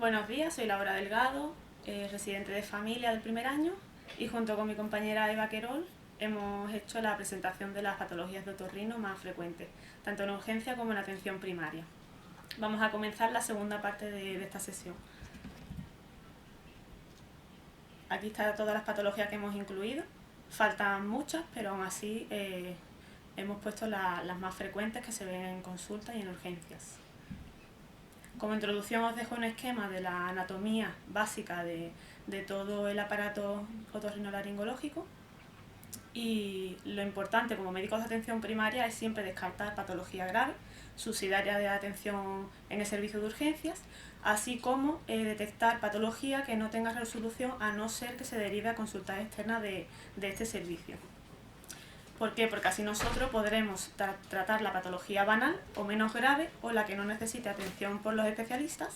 Buenos días, soy Laura Delgado, residente de familia del primer año y junto con mi compañera Eva Querol hemos hecho la presentación de las patologías de otorrino más frecuentes, tanto en urgencia como en atención primaria. Vamos a comenzar la segunda parte de esta sesión. Aquí están todas las patologías que hemos incluido, faltan muchas, pero aún así hemos puesto las más frecuentes que se ven en consulta y en urgencias. Como introducción os dejo un esquema de la anatomía básica de todo el aparato otorrinolaringológico y lo importante como médicos de atención primaria es siempre descartar patología grave, subsidiaria de atención en el servicio de urgencias, así como detectar patología que no tenga resolución a no ser que se derive a consulta externa de este servicio. ¿Por qué? Porque así nosotros podremos tratar la patología banal o menos grave o la que no necesite atención por los especialistas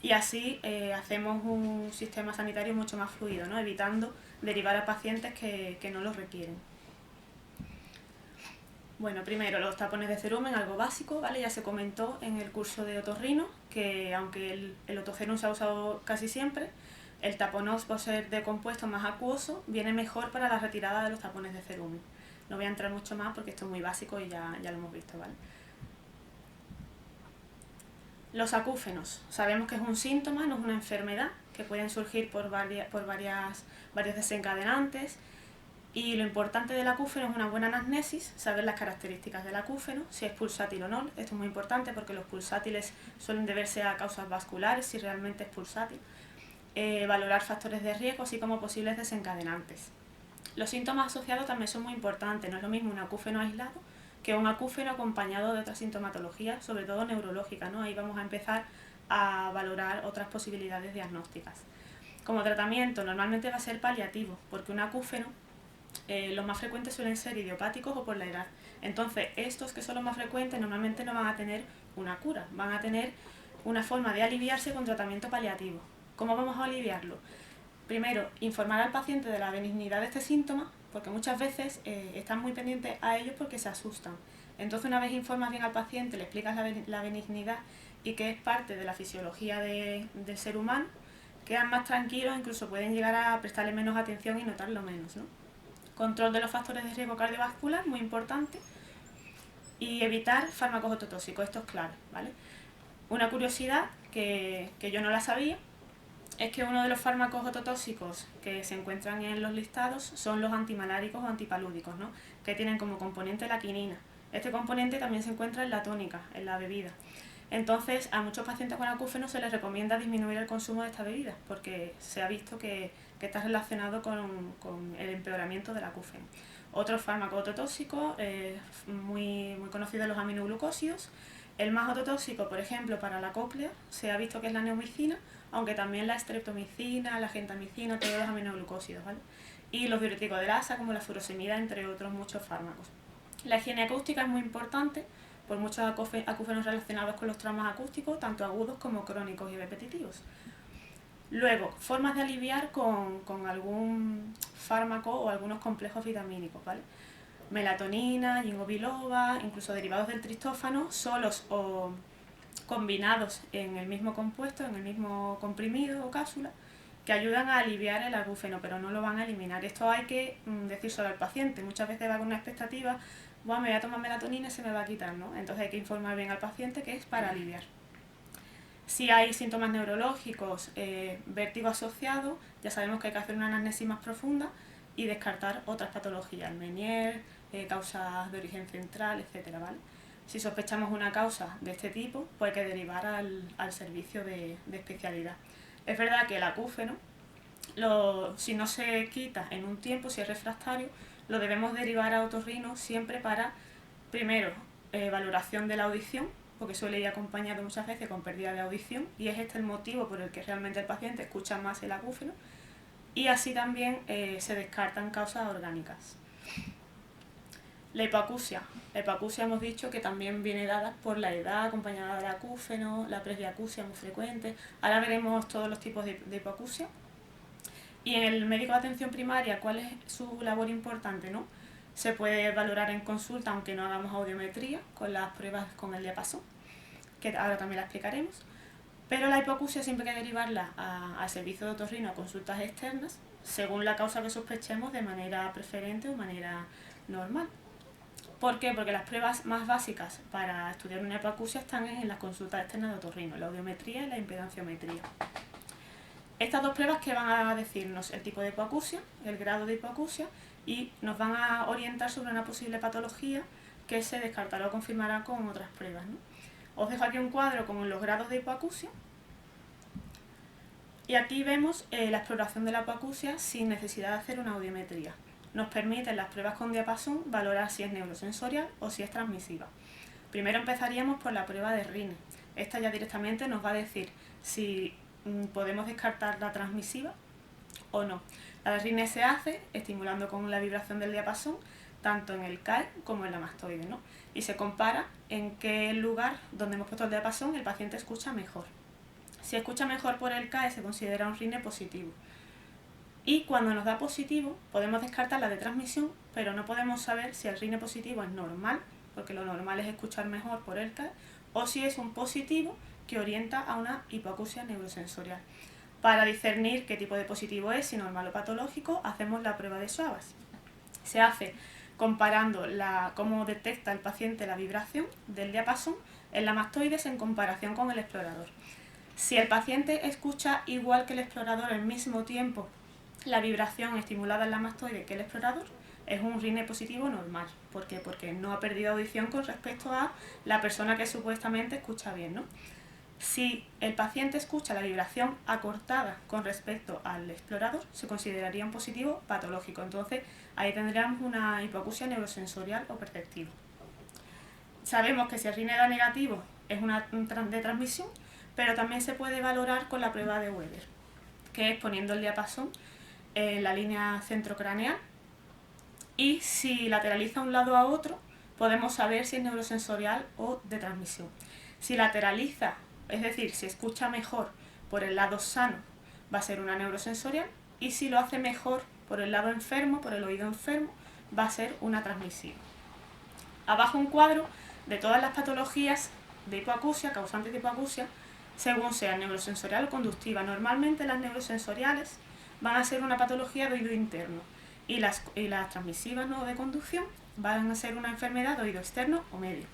y así hacemos un sistema sanitario mucho más fluido, ¿no? Evitando derivar a pacientes que no los requieren. Bueno, primero los tapones de cerumen, algo básico, ¿vale? Ya se comentó en el curso de otorrino que aunque el otocerum se ha usado casi siempre, el taponos, por ser de compuesto más acuoso, viene mejor para la retirada de los tapones de cerumen. No voy a entrar mucho más porque esto es muy básico y ya lo hemos visto, ¿vale? Los acúfenos. Sabemos que es un síntoma, no es una enfermedad, que pueden surgir por varios desencadenantes. Y lo importante del acúfeno es una buena anamnesis, saber las características del acúfeno, si es pulsátil o no. Esto es muy importante porque los pulsátiles suelen deberse a causas vasculares, si realmente es pulsátil. Valorar factores de riesgo, así como posibles desencadenantes. Los síntomas asociados también son muy importantes, no es lo mismo un acúfeno aislado que un acúfeno acompañado de otra sintomatología, sobre todo neurológica, ¿no? Ahí vamos a empezar a valorar otras posibilidades diagnósticas. Como tratamiento normalmente va a ser paliativo, porque un acúfeno los más frecuentes suelen ser idiopáticos o por la edad. Entonces, estos que son los más frecuentes normalmente no van a tener una cura, van a tener una forma de aliviarse con tratamiento paliativo. ¿Cómo vamos a aliviarlo? Primero, informar al paciente de la benignidad de este síntoma, porque muchas veces están muy pendientes a ellos porque se asustan. Entonces, una vez informas bien al paciente, le explicas la benignidad y que es parte de la fisiología del ser humano, quedan más tranquilos, incluso pueden llegar a prestarle menos atención y notarlo menos, ¿no? Control de los factores de riesgo cardiovascular, muy importante, y evitar fármacos ototóxicos, esto es claro, ¿vale? Una curiosidad que yo no la sabía es que uno de los fármacos ototóxicos que se encuentran en los listados son los antimaláricos o antipalúdicos, ¿no? Que tienen como componente la quinina. Este componente también se encuentra en la tónica, en la bebida. Entonces, a muchos pacientes con acúfeno se les recomienda disminuir el consumo de esta bebida, porque se ha visto que está relacionado con el empeoramiento del acúfeno. Otro fármaco ototóxico, muy conocido, los aminoglucósidos. El más ototóxico, por ejemplo, para la cóclea, se ha visto que es la neomicina, aunque también la streptomicina, la gentamicina, todos los aminoglucósidos, ¿vale? Y los diuréticos de asa, como la furosemida, entre otros muchos fármacos. La higiene acústica es muy importante, por muchos acúfenos relacionados con los traumas acústicos, tanto agudos como crónicos y repetitivos. Luego, formas de aliviar con algún fármaco o algunos complejos vitamínicos, ¿vale? Melatonina, ginkgo biloba, incluso derivados del tristófano, solos o combinados en el mismo compuesto, en el mismo comprimido o cápsula, que ayudan a aliviar el acúfeno, pero no lo van a eliminar. Esto hay que decírselo al paciente. Muchas veces va con una expectativa, bueno, me voy a tomar melatonina y se me va a quitar, ¿no? Entonces hay que informar bien al paciente que es para aliviar. Si hay síntomas neurológicos, vértigo asociado, ya sabemos que hay que hacer una anamnesis más profunda y descartar otras patologías, Meniere, causas de origen central, etcétera, ¿vale? Si sospechamos una causa de este tipo, pues hay que derivar al servicio de especialidad. Es verdad que el acúfeno, si no se quita en un tiempo, si es refractario, lo debemos derivar a otorrino siempre para, primero, valoración de la audición, porque suele ir acompañado muchas veces con pérdida de audición, y es este el motivo por el que realmente el paciente escucha más el acúfeno, y así también se descartan causas orgánicas. La hipoacusia. La hipoacusia hemos dicho que también viene dada por la edad, acompañada del acúfeno, la presbiacusia muy frecuente. Ahora veremos todos los tipos de hipoacusia. Y en el médico de atención primaria, ¿cuál es su labor importante, no? Se puede valorar en consulta, aunque no hagamos audiometría, con las pruebas con el diapasón, que ahora también la explicaremos. Pero la hipoacusia siempre hay que derivarla al servicio de otorrino a consultas externas, según la causa que sospechemos, de manera preferente o manera normal. ¿Por qué? Porque las pruebas más básicas para estudiar una hipoacusia están en las consultas externas de otorrino, la audiometría y la impedanciometría. Estas dos pruebas que van a decirnos el tipo de hipoacusia, el grado de hipoacusia, y nos van a orientar sobre una posible patología que se descartará o confirmará con otras pruebas, ¿no? Os dejo aquí un cuadro con los grados de hipoacusia. Y aquí vemos la exploración de la hipoacusia sin necesidad de hacer una audiometría. Nos permiten las pruebas con diapasón valorar si es neurosensorial o si es transmisiva. Primero empezaríamos por la prueba de Rine. Esta ya directamente nos va a decir si podemos descartar la transmisiva o no. La de Rine se hace estimulando con la vibración del diapasón tanto en el CAE como en la mastoide, ¿no? Y se compara en qué lugar donde hemos puesto el diapasón el paciente escucha mejor. Si escucha mejor por el CAE se considera un Rine positivo. Y cuando nos da positivo podemos descartar la de transmisión, pero no podemos saber si el Rine positivo es normal, porque lo normal es escuchar mejor por el CAE, o si es un positivo que orienta a una hipoacusia neurosensorial. Para discernir qué tipo de positivo es, si normal o patológico, hacemos la prueba de Schwabach. Se hace comparando cómo detecta el paciente la vibración del diapasón en la mastoides en comparación con el explorador. Si el paciente escucha igual que el explorador al mismo tiempo la vibración estimulada en la mastoide que el explorador, es un Rine positivo normal. ¿Por qué? Porque no ha perdido audición con respecto a la persona que supuestamente escucha bien, ¿no? Si el paciente escucha la vibración acortada con respecto al explorador, se consideraría un positivo patológico. Entonces, ahí tendríamos una hipoacusia neurosensorial o perceptiva. Sabemos que si el Rine da negativo es una de transmisión, pero también se puede valorar con la prueba de Weber, que es poniendo el diapasón en la línea centrocraneal, y si lateraliza un lado a otro, podemos saber si es neurosensorial o de transmisión. Si lateraliza, es decir, si escucha mejor por el lado sano, va a ser una neurosensorial, y si lo hace mejor por el lado enfermo, por el oído enfermo, va a ser una transmisiva. Abajo un cuadro de todas las patologías de hipoacusia, causantes de hipoacusia, según sea neurosensorial o conductiva. Normalmente las neurosensoriales van a ser una patología de oído interno y las transmisivas, ¿no?, de conducción van a ser una enfermedad de oído externo o medio.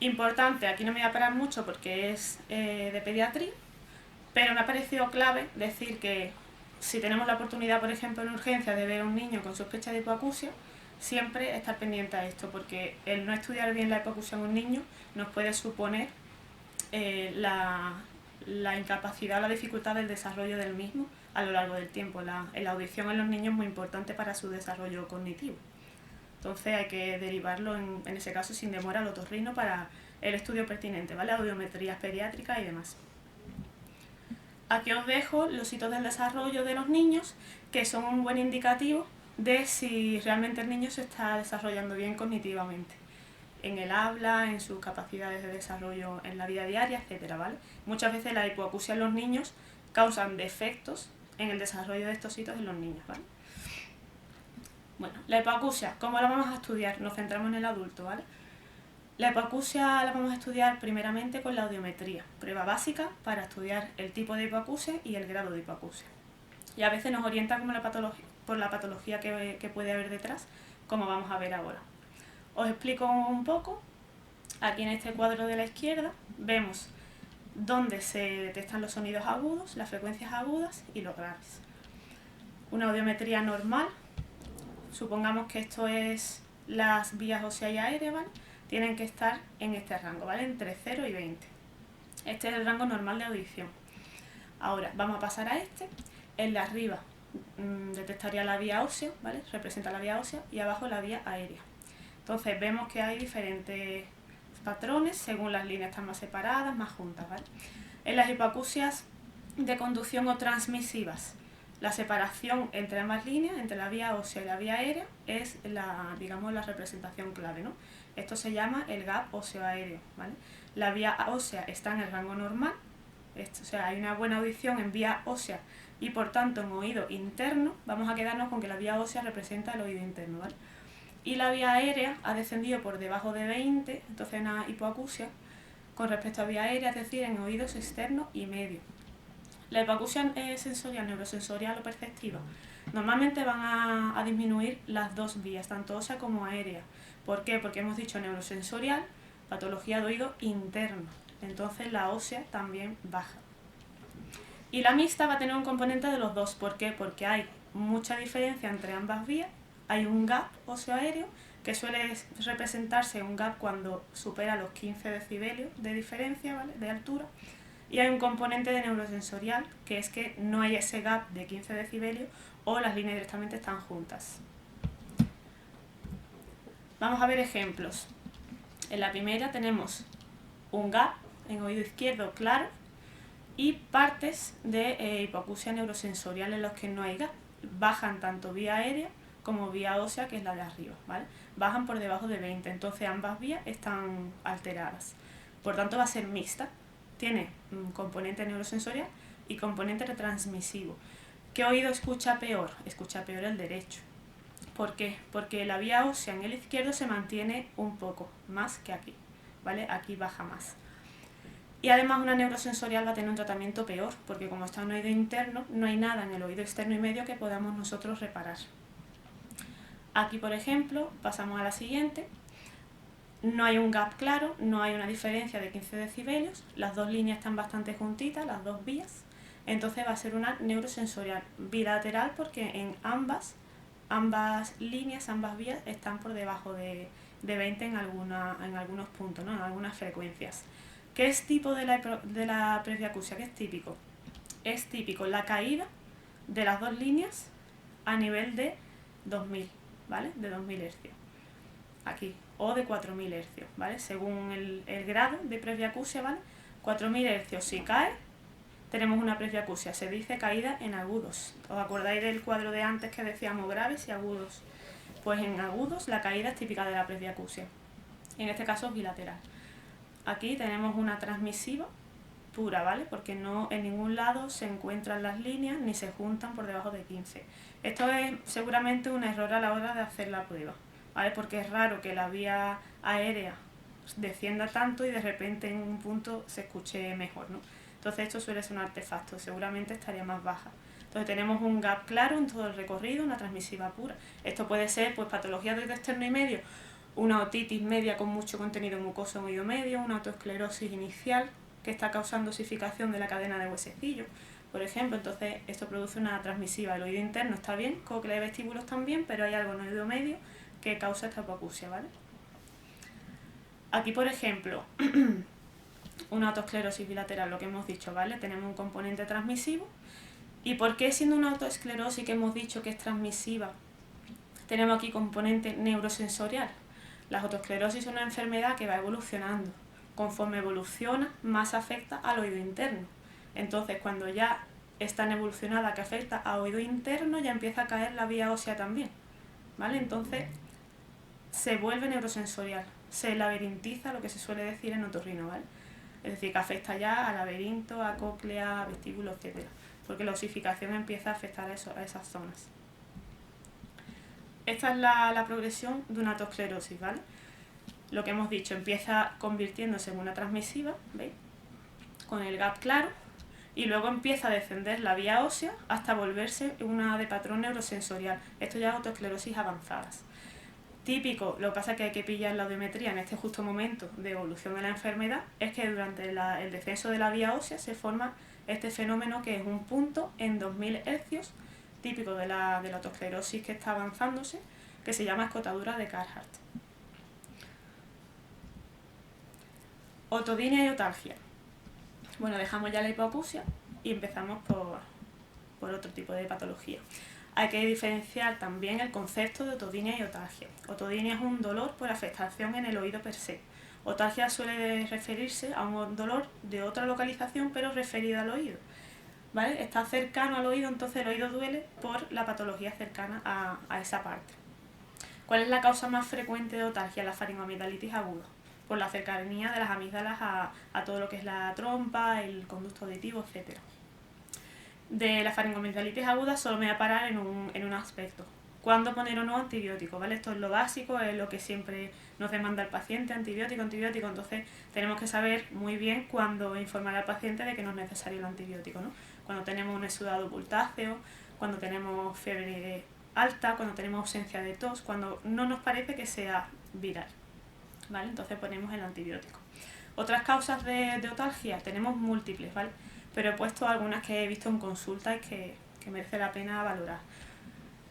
Importante, aquí no me voy a parar mucho porque es de pediatría, pero me ha parecido clave decir que si tenemos la oportunidad, por ejemplo, en urgencia de ver a un niño con sospecha de hipoacusia, siempre estar pendiente a esto, porque el no estudiar bien la hipoacusia en un niño nos puede suponer la incapacidad o la dificultad del desarrollo del mismo a lo largo del tiempo. La audición en los niños es muy importante para su desarrollo cognitivo. Entonces hay que derivarlo en ese caso sin demora al otorrino para el estudio pertinente, ¿vale? Audiometrías pediátricas y demás. Aquí os dejo los hitos del desarrollo de los niños, que son un buen indicativo de si realmente el niño se está desarrollando bien cognitivamente, en el habla, en sus capacidades de desarrollo en la vida diaria, etcétera, ¿vale? Muchas veces la hipoacusia en los niños causan defectos en el desarrollo de estos hitos en los niños, ¿vale? Bueno, la hipoacusia, ¿cómo la vamos a estudiar? Nos centramos en el adulto, ¿vale? La hipoacusia la vamos a estudiar primeramente con la audiometría, prueba básica para estudiar el tipo de hipoacusia y el grado de hipoacusia. Y a veces nos orienta por la patología que puede haber detrás, como vamos a ver ahora. Os explico un poco. Aquí en este cuadro de la izquierda vemos dónde se detectan los sonidos agudos, las frecuencias agudas y los graves. Una audiometría normal, supongamos que esto es las vías óseas y aéreas, ¿vale?, tienen que estar en este rango, ¿vale?, entre 0 y 20. Este es el rango normal de audición. Ahora vamos a pasar a este. El de arriba detectaría la vía ósea, ¿vale?, representa la vía ósea, y abajo la vía aérea. Entonces vemos que hay diferentes patrones según las líneas están más separadas, más juntas, ¿vale? En las hipoacusias de conducción o transmisivas, la separación entre ambas líneas, entre la vía ósea y la vía aérea, es digamos, la representación clave, ¿no? Esto se llama el gap óseo-aéreo, ¿vale? La vía ósea está en el rango normal, o sea, hay una buena audición en vía ósea y por tanto en oído interno. Vamos a quedarnos con que la vía ósea representa el oído interno, ¿vale? Y la vía aérea ha descendido por debajo de 20, entonces una hipoacusia con respecto a vía aérea, es decir, en oídos externo y medio. La hipoacusia sensorial, neurosensorial o perceptiva normalmente van a disminuir las dos vías, tanto ósea como aérea. ¿Por qué? Porque hemos dicho neurosensorial, patología de oído interno, entonces la ósea también baja. Y la mixta va a tener un componente de los dos. ¿Por qué? Porque hay mucha diferencia entre ambas vías, hay un gap óseo-aéreo que suele representarse un gap cuando supera los 15 decibelios de diferencia, ¿vale?, de altura, y hay un componente de neurosensorial, que es que no hay ese gap de 15 decibelios o las líneas directamente están juntas. Vamos a ver ejemplos. En la primera tenemos un gap en oído izquierdo claro y partes de hipoacusia neurosensorial en los que no hay gap. Bajan tanto vía aérea como vía ósea, que es la de arriba, ¿vale? Bajan por debajo de 20, entonces ambas vías están alteradas. Por tanto va a ser mixta. Tiene componente neurosensorial y componente retransmisivo. ¿Qué oído escucha peor? Escucha peor el derecho. ¿Por qué? Porque la vía ósea en el izquierdo se mantiene un poco más que aquí, ¿vale? Aquí baja más. Y además una neurosensorial va a tener un tratamiento peor, porque como está en oído interno, no hay nada en el oído externo y medio que podamos nosotros reparar. Aquí, por ejemplo, pasamos a la siguiente. No hay un gap claro, no hay una diferencia de 15 decibelios, las dos líneas están bastante juntitas, las dos vías, entonces va a ser una neurosensorial bilateral porque en ambas líneas, ambas vías están por debajo de 20 en algunos puntos, ¿no?, en algunas frecuencias. ¿Qué es tipo de la presbiacusia? ¿Qué es típico? Es típico la caída de las dos líneas a nivel de 2000, ¿vale?, de 2000 hercios. Aquí, o de 4000 hercios, ¿vale? Según el grado de presbiacusia, ¿vale? 4000 hercios, si cae, tenemos una presbiacusia, se dice caída en agudos. ¿Os acordáis del cuadro de antes que decíamos graves y agudos? Pues en agudos la caída es típica de la presbiacusia, en este caso es bilateral. Aquí tenemos una transmisiva pura, ¿vale? Porque no en ningún lado se encuentran las líneas ni se juntan por debajo de 15. Esto es seguramente un error a la hora de hacer la prueba, ¿vale? Porque es raro que la vía aérea descienda tanto y de repente en un punto se escuche mejor, ¿no? Entonces esto suele ser un artefacto, seguramente estaría más baja. Entonces tenemos un gap claro en todo el recorrido, una transmisiva pura. Esto puede ser pues patología de oído externo y medio, una otitis media con mucho contenido mucoso en oído medio, una autoesclerosis inicial que está causando osificación de la cadena de huesecillos, por ejemplo. Entonces esto produce una transmisiva. El oído interno está bien, cóclea y vestíbulos también, pero hay algo en el oído medio que causa esta hipoacusia, ¿vale? Aquí, por ejemplo, una autoesclerosis bilateral, lo que hemos dicho, ¿vale? Tenemos un componente transmisivo. ¿Y por qué, siendo una autoesclerosis que hemos dicho que es transmisiva, tenemos aquí componente neurosensorial? La autoesclerosis es una enfermedad que va evolucionando. Conforme evoluciona, más afecta al oído interno. Entonces, cuando ya es tan evolucionada que afecta a oído interno, ya empieza a caer la vía ósea también, ¿vale? Entonces, se vuelve neurosensorial, se laberintiza, lo que se suele decir en otorrino, ¿vale? Es decir, que afecta ya a laberinto, a cóclea, a vestíbulo, etc. Porque la osificación empieza a afectar a esas zonas. Esta es la progresión de una autoesclerosis, ¿vale? Lo que hemos dicho, empieza convirtiéndose en una transmisiva, ¿veis?, con el gap claro, y luego empieza a descender la vía ósea hasta volverse una de patrón neurosensorial. Esto ya es autoesclerosis avanzadas. Típico, lo que pasa es que hay que pillar la audiometría en este justo momento de evolución de la enfermedad, es que durante el descenso de la vía ósea se forma este fenómeno que es un punto en 2000 hercios, típico de la autoesclerosis que está avanzándose, que se llama escotadura de Carhart. Otodinia y otalgia. Bueno, dejamos ya la hipoacusia y empezamos por otro tipo de patología. Hay que diferenciar también el concepto de otodinia y otalgia. Otodinia es un dolor por afectación en el oído per se. Otalgia suele referirse a un dolor de otra localización pero referido al oído, ¿vale? Está cercano al oído, entonces el oído duele por la patología cercana a esa parte. ¿Cuál es la causa más frecuente de otalgia? La faringoamigdalitis aguda, por la cercanía de las amígdalas a todo lo que es la trompa, el conducto auditivo, etc. De la faringoamigdalitis aguda solo me voy a parar en un aspecto. cuándo poner o no antibiótico, ¿vale? Esto es lo básico, es lo que siempre nos demanda el paciente, antibiótico, antibiótico, entonces tenemos que saber muy bien cuándo informar al paciente de que no es necesario el antibiótico, ¿no? Cuando tenemos un exudado ocultáceo, cuando tenemos fiebre alta, cuando tenemos ausencia de tos, cuando no nos parece que sea viral, ¿vale? Entonces ponemos el antibiótico. Otras causas de otalgia tenemos múltiples, ¿vale? Pero he puesto algunas que he visto en consulta y que merece la pena valorar.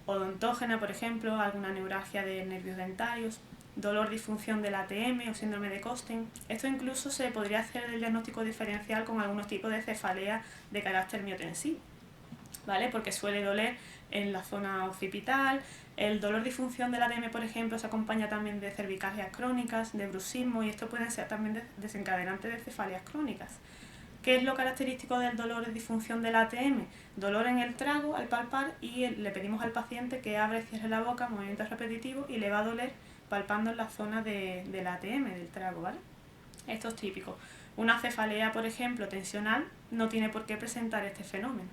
Odontógena, por ejemplo, alguna neuralgia de nervios dentarios, dolor disfunción del ATM o síndrome de Costen. Esto incluso se podría hacer el diagnóstico diferencial con algunos tipos de cefalea de carácter miotensivo, ¿vale? Porque suele doler en la zona occipital. El dolor disfunción del ATM, por ejemplo, se acompaña también de cervicalgias crónicas, de bruxismo, y esto pueden ser también desencadenantes de cefaleas crónicas. ¿Qué es lo característico del dolor de disfunción del ATM? Dolor en el trago al palpar, y le pedimos al paciente que abra y cierre la boca, movimientos repetitivos, y le va a doler palpando en la zona del ATM, del trago, ¿vale? Esto es típico. Una cefalea, por ejemplo, tensional, no tiene por qué presentar este fenómeno.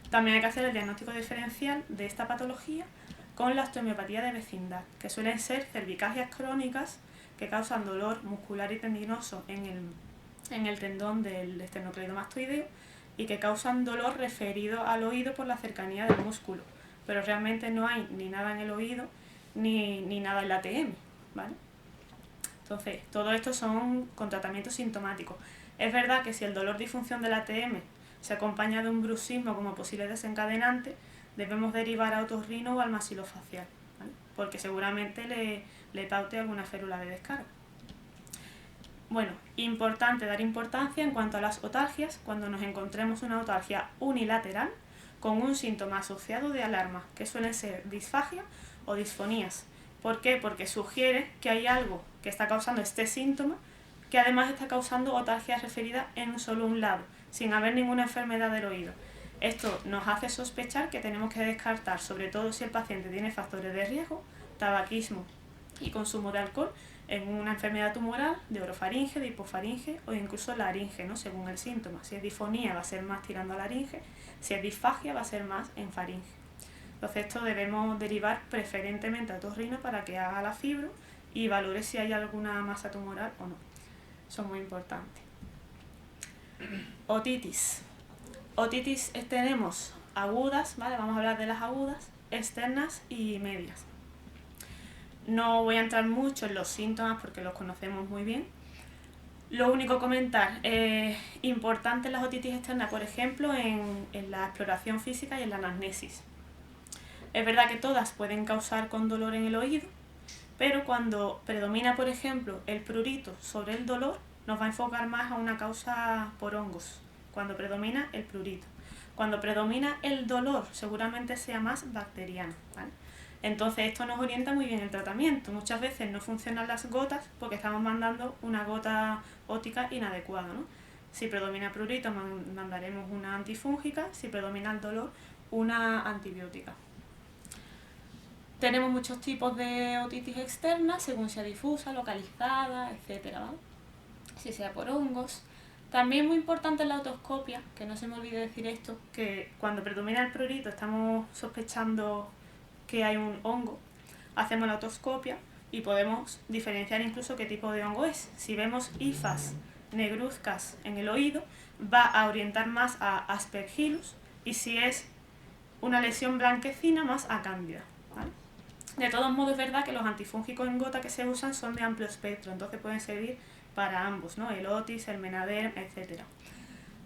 También hay que hacer el diagnóstico diferencial de esta patología con la osteomiopatía de vecindad, que suelen ser cervicalgias crónicas que causan dolor muscular y tendinoso en el tendón del esternocleidomastoideo y que causan dolor referido al oído por la cercanía del músculo, pero realmente no hay ni nada en el oído ni nada en la ATM, ¿vale? Entonces, todo esto son con tratamientos sintomáticos. Es verdad que si el dolor disfunción del ATM se acompaña de un bruxismo como posible desencadenante, debemos derivar a otorrino o al maxilofacial, ¿vale? Porque seguramente le paute alguna férula de descarga. Bueno, importante dar importancia en cuanto a las otalgias cuando nos encontremos una otalgia unilateral con un síntoma asociado de alarma, que suelen ser disfagia o disfonías. ¿Por qué? Porque sugiere que hay algo que está causando este síntoma, que además está causando otalgia referida en solo un lado, sin haber ninguna enfermedad del oído. Esto nos hace sospechar que tenemos que descartar, sobre todo si el paciente tiene factores de riesgo, tabaquismo y consumo de alcohol, en una enfermedad tumoral de orofaringe, de hipofaringe o incluso laringe, ¿no? Según el síntoma. Si es disfonía va a ser más tirando a laringe, si es disfagia va a ser más en faringe. Entonces esto debemos derivar preferentemente a otorrino para que haga la fibro y valore si hay alguna masa tumoral o no. Eso es muy importante. Otitis. Otitis tenemos agudas, ¿vale? Vamos a hablar de las agudas, externas y medias. No voy a entrar mucho en los síntomas porque los conocemos muy bien. Lo único comentar, importante en las otitis externas, por ejemplo, en la exploración física y en la anamnesis. Es verdad que todas pueden causar con dolor en el oído, pero cuando predomina, por ejemplo, el prurito sobre el dolor, nos va a enfocar más a una causa por hongos, cuando predomina el prurito. Cuando predomina el dolor, seguramente sea más bacteriano, ¿vale? Entonces esto nos orienta muy bien el tratamiento. Muchas veces no funcionan las gotas porque estamos mandando una gota ótica inadecuada, ¿no? Si predomina prurito, mandaremos una antifúngica; si predomina el dolor, una antibiótica. Tenemos muchos tipos de otitis externa, según sea difusa, localizada, etcétera, ¿vale? Si sea por hongos. También muy importante la otoscopia, que no se me olvide decir esto, que cuando predomina el prurito estamos sospechando que hay un hongo, hacemos la otoscopia y podemos diferenciar incluso qué tipo de hongo es. Si vemos hifas negruzcas en el oído, va a orientar más a Aspergillus, y si es una lesión blanquecina, más a Cándida, ¿vale? De todos modos, es verdad que los antifúngicos en gota que se usan son de amplio espectro, entonces pueden servir para ambos, ¿no? El otis, el menaderm, etc.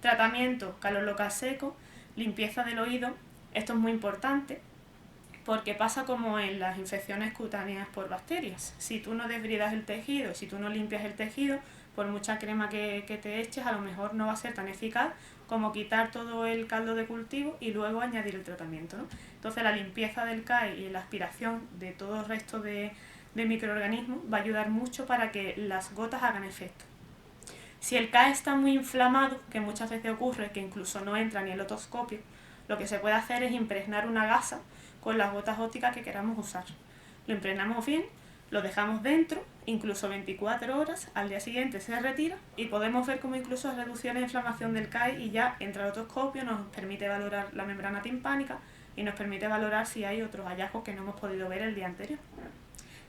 Tratamiento: calor local seco, limpieza del oído. Esto es muy importante porque pasa como en las infecciones cutáneas por bacterias. Si tú no desbridas el tejido, si tú no limpias el tejido, por mucha crema que te eches, a lo mejor no va a ser tan eficaz como quitar todo el caldo de cultivo y luego añadir el tratamiento, ¿no? Entonces la limpieza del CAE y la aspiración de todo el resto de microorganismos va a ayudar mucho para que las gotas hagan efecto. Si el CAE está muy inflamado, que muchas veces ocurre que incluso no entra ni el otoscopio, lo que se puede hacer es impregnar una gasa con las gotas ópticas que queramos usar. Lo impregnamos bien, lo dejamos dentro, incluso 24 horas, al día siguiente se retira y podemos ver cómo incluso hay reducciones de inflamación del CAE y ya entra el otoscopio, nos permite valorar la membrana timpánica, y nos permite valorar si hay otros hallazgos que no hemos podido ver el día anterior.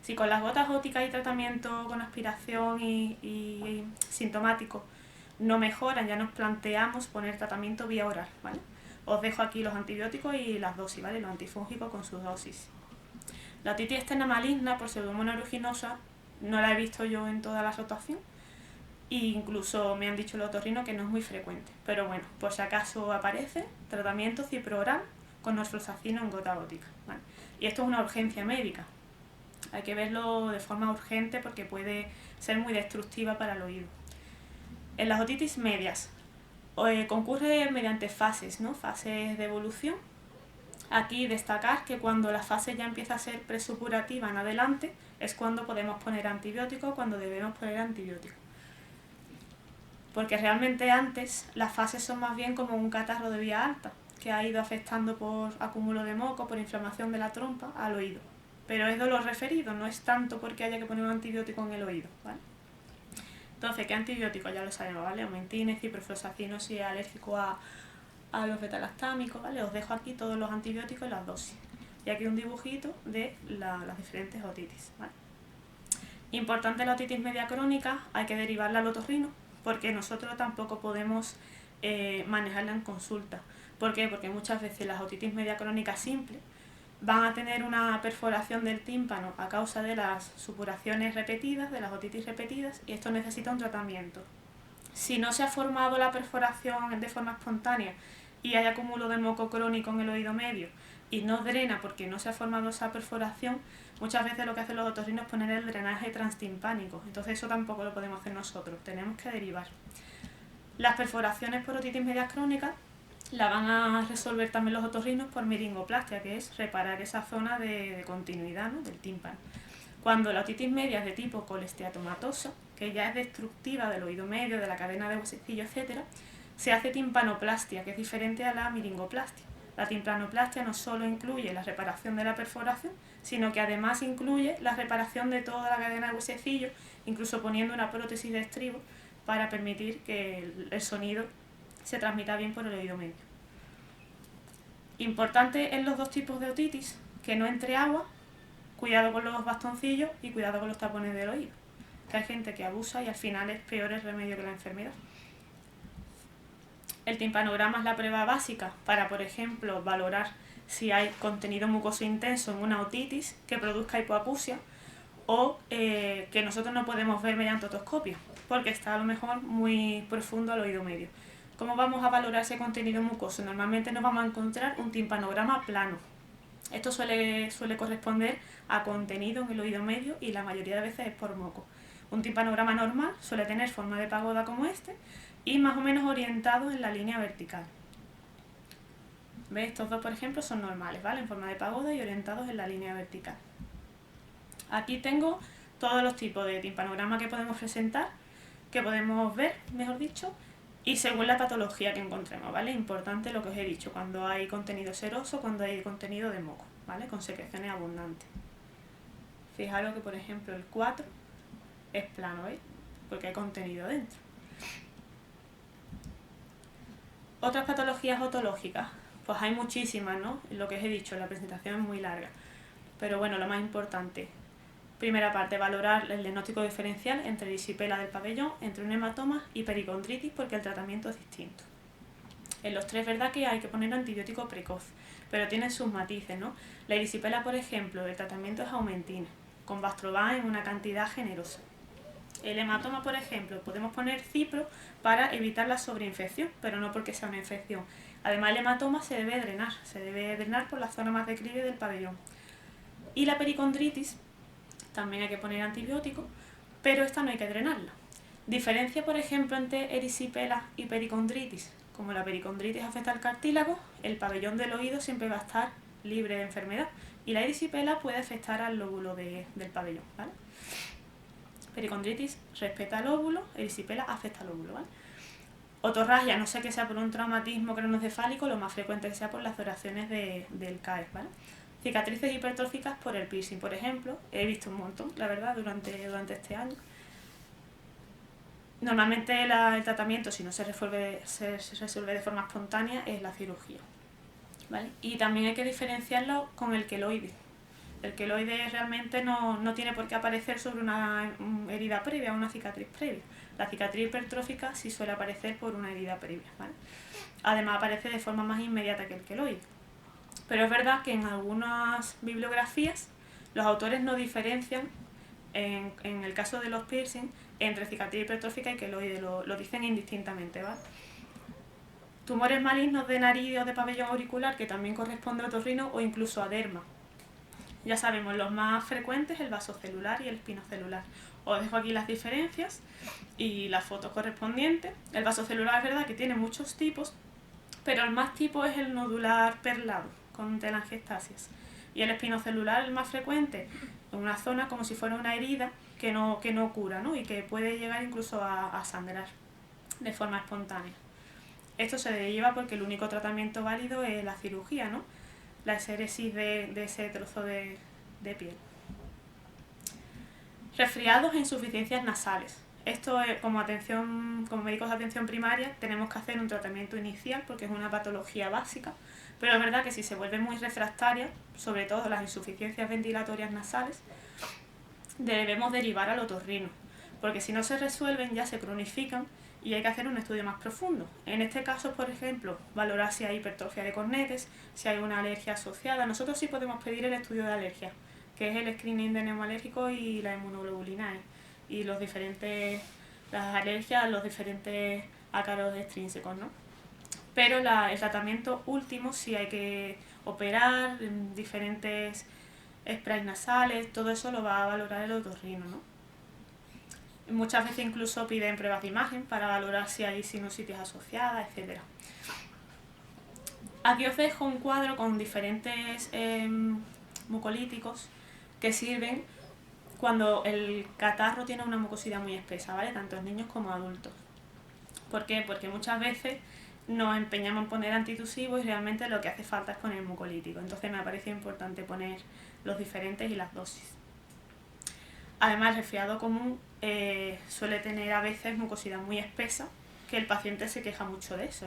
Si con las gotas ópticas y tratamiento con aspiración y sintomático no mejoran, ya nos planteamos poner tratamiento vía oral, ¿vale? Os dejo aquí los antibióticos y las dosis, ¿vale? Los antifúngicos con sus dosis. La otitis externa maligna por pseudomonas aeruginosa no la he visto yo en toda la rotación, e incluso me han dicho los otorrinos que no es muy frecuente, pero bueno, por si acaso aparece, tratamiento ciprooral con norfloxacino en gota óptica, ¿vale? Y esto es una urgencia médica, hay que verlo de forma urgente porque puede ser muy destructiva para el oído. En las otitis medias concurre mediante fases, ¿no? Fases de evolución. Aquí destacar que cuando la fase ya empieza a ser presupurativa en adelante es cuando podemos poner antibiótico, cuando debemos poner antibiótico. Porque realmente antes las fases son más bien como un catarro de vía alta, que ha ido afectando por acúmulo de moco, por inflamación de la trompa al oído. Pero es dolor referido, no es tanto porque haya que poner un antibiótico en el oído, ¿vale? Entonces, ¿qué antibiótico? Ya lo sabemos, ¿vale? Aumentine, ciprofloxacino si es alérgico a los betalastámicos, ¿vale? Os dejo aquí todos los antibióticos y las dosis. Y aquí un dibujito de las diferentes otitis, ¿vale? Importante la otitis media crónica, hay que derivarla al otorrino, porque nosotros tampoco podemos manejarla en consulta. ¿Por qué? Porque muchas veces las otitis media crónicas simples van a tener una perforación del tímpano a causa de las supuraciones repetidas, de las otitis repetidas, y esto necesita un tratamiento. Si no se ha formado la perforación de forma espontánea y hay acúmulo de moco crónico en el oído medio y no drena porque no se ha formado esa perforación, muchas veces lo que hacen los otorrinos es poner el drenaje transtimpánico, entonces eso tampoco lo podemos hacer nosotros, tenemos que derivar. Las perforaciones por otitis medias crónicas la van a resolver también los otorrinos por miringoplastia, que es reparar esa zona de continuidad, ¿no?, del tímpano. Cuando la otitis media es de tipo colesteatomatosa, que ya es destructiva del oído medio, de la cadena de huesecillo, etc., se hace timpanoplastia, que es diferente a la miringoplastia. La timpanoplastia no solo incluye la reparación de la perforación, sino que además incluye la reparación de toda la cadena de huesecillo, incluso poniendo una prótesis de estribo para permitir que el sonido se transmita bien por el oído medio. Importante en los dos tipos de otitis, que no entre agua, cuidado con los bastoncillos y cuidado con los tapones del oído, que hay gente que abusa y al final es peor el remedio que la enfermedad. El timpanograma es la prueba básica para, por ejemplo, valorar si hay contenido mucoso intenso en una otitis que produzca hipoacusia o que nosotros no podemos ver mediante otoscopio, porque está a lo mejor muy profundo al oído medio. ¿Cómo vamos a valorar ese contenido mucoso? Normalmente nos vamos a encontrar un timpanograma plano. Esto suele corresponder a contenido en el oído medio y la mayoría de veces es por moco. Un timpanograma normal suele tener forma de pagoda como este y más o menos orientado en la línea vertical. ¿Veis? Estos dos, por ejemplo, son normales, ¿vale? En forma de pagoda y orientados en la línea vertical. Aquí tengo todos los tipos de timpanograma que podemos presentar, que podemos ver, mejor dicho, y según la patología que encontremos, ¿vale? Importante lo que os he dicho, cuando hay contenido seroso, cuando hay contenido de moco, ¿vale? Con secreciones abundantes. Fijaros que, por ejemplo, el 4 es plano, ¿veis? Porque hay contenido dentro. Otras patologías otológicas, pues hay muchísimas, ¿no? Lo que os he dicho, la presentación es muy larga. Pero bueno, lo más importante, primera parte, valorar el diagnóstico diferencial entre erisipela del pabellón, entre un hematoma y pericondritis, porque el tratamiento es distinto. En los tres, verdad que hay que poner antibiótico precoz, pero tienen sus matices, ¿no? La erisipela, por ejemplo, el tratamiento es aumentina, con Bastrován en una cantidad generosa. El hematoma, por ejemplo, podemos poner cipro para evitar la sobreinfección, pero no porque sea una infección. Además, el hematoma se debe drenar por la zona más declive del pabellón. Y la pericondritis, también hay que poner antibiótico, pero esta no hay que drenarla. Diferencia, por ejemplo, entre erisipela y pericondritis. Como la pericondritis afecta al cartílago, el pabellón del oído siempre va a estar libre de enfermedad y la erisipela puede afectar al lóbulo del pabellón, ¿vale? Pericondritis respeta al óvulo, erisipela afecta al óvulo, ¿vale? Otorragia, no sé que sea por un traumatismo craneoencefálico, lo más frecuente que sea por las oraciones del CAES, ¿vale? Cicatrices hipertróficas por el piercing, por ejemplo, he visto un montón, la verdad, durante este año. Normalmente el tratamiento, si no se resuelve de forma espontánea, es la cirugía. ¿vale? Y también hay que diferenciarlo con el queloide. El queloide realmente no tiene por qué aparecer sobre una herida previa, una cicatriz previa. La cicatriz hipertrófica sí suele aparecer por una herida previa, ¿vale? Además aparece de forma más inmediata que el queloide. Pero es verdad que en algunas bibliografías los autores no diferencian, en el caso de los piercing, entre cicatriz hipertrófica y queloide, lo dicen indistintamente, ¿vale? Tumores malignos de nariz o de pabellón auricular, que también corresponde a otorrino, o incluso a derma. Ya sabemos, los más frecuentes, el vasocelular y el espinocelular. Os dejo aquí las diferencias y las fotos correspondientes. El vasocelular es verdad que tiene muchos tipos, pero el más tipo es el nodular perlado, con telangiectasias. Y el espinocelular, el más frecuente, en una zona como si fuera una herida que no cura, ¿no? Y que puede llegar incluso a sangrar de forma espontánea. Esto se deriva porque el único tratamiento válido es la cirugía, ¿no? La exéresis de ese trozo de piel. Resfriados e insuficiencias nasales. Esto es, como médicos de atención primaria tenemos que hacer un tratamiento inicial porque es una patología básica, pero es verdad que si se vuelve muy refractaria, sobre todo las insuficiencias ventilatorias nasales, debemos derivar al otorrino, porque si no se resuelven ya se cronifican y hay que hacer un estudio más profundo. En este caso, por ejemplo, valorar si hay hipertrofia de cornetes, si hay una alergia asociada. Nosotros sí podemos pedir el estudio de alergia, que es el screening de neumoalérgicos y la inmunoglobulina y las alergias, los diferentes ácaros extrínsecos, ¿no? Pero el tratamiento último sí hay que operar, diferentes sprays nasales, todo eso lo va a valorar el otorrino, ¿no? Muchas veces incluso piden pruebas de imagen para valorar si hay sinusitis asociada, etc. Aquí os dejo un cuadro con diferentes mucolíticos que sirven cuando el catarro tiene una mucosidad muy espesa, ¿vale? Tanto en niños como adultos. ¿Por qué? Porque muchas veces nos empeñamos en poner antitusivos y realmente lo que hace falta es poner mucolítico. Entonces me parece importante poner los diferentes y las dosis. Además, el resfriado común suele tener a veces mucosidad muy espesa, que el paciente se queja mucho de eso,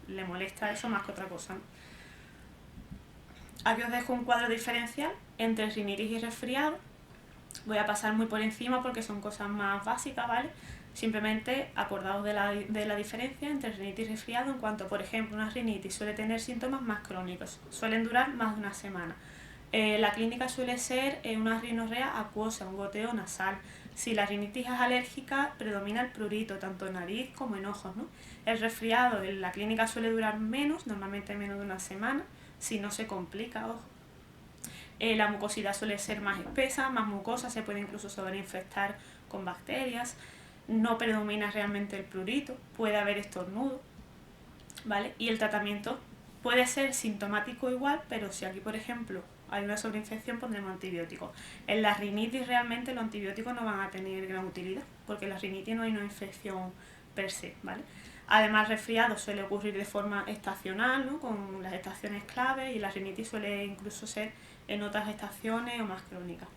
le molesta eso más que otra cosa, ¿no? Aquí os dejo un cuadro diferencial entre rinitis y resfriado. Voy a pasar muy por encima porque son cosas más básicas, ¿vale? Simplemente acordaos de la diferencia entre rinitis y resfriado en cuanto, por ejemplo, una rinitis suele tener síntomas más crónicos, suelen durar más de una semana. La clínica suele ser una rinorrea acuosa, un goteo nasal. Si la rinitis es alérgica, predomina el prurito, tanto en nariz como en ojos, ¿no? El resfriado en la clínica suele durar menos, normalmente menos de una semana, si no se complica, ojo. La mucosidad suele ser más espesa, más mucosa, se puede incluso sobreinfectar con bacterias, no predomina realmente el prurito, puede haber estornudo, ¿vale? Y el tratamiento puede ser sintomático igual, pero si aquí, por ejemplo, hay una sobreinfección, pondremos antibióticos. En la rinitis realmente los antibióticos no van a tener gran utilidad, porque en la rinitis no hay una infección per se, ¿vale? Además, el resfriado suele ocurrir de forma estacional, ¿no? Con las estaciones clave, y la rinitis suele incluso ser en otras estaciones o más crónicas.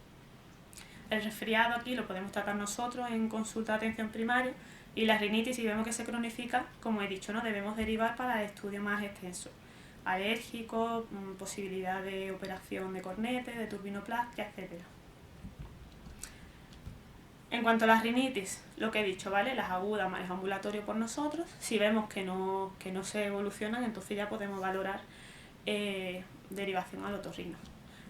El resfriado aquí lo podemos tratar nosotros en consulta de atención primaria, y la rinitis, si vemos que se cronifica, como he dicho, ¿no? Debemos derivar para el estudio más extenso. Alérgico, posibilidad de operación de cornete, de turbinoplastia, etc. En cuanto a las rinitis, lo que he dicho, ¿vale? Las agudas, manejo ambulatorio por nosotros. Si vemos que no se evolucionan, entonces ya podemos valorar derivación al otorrino.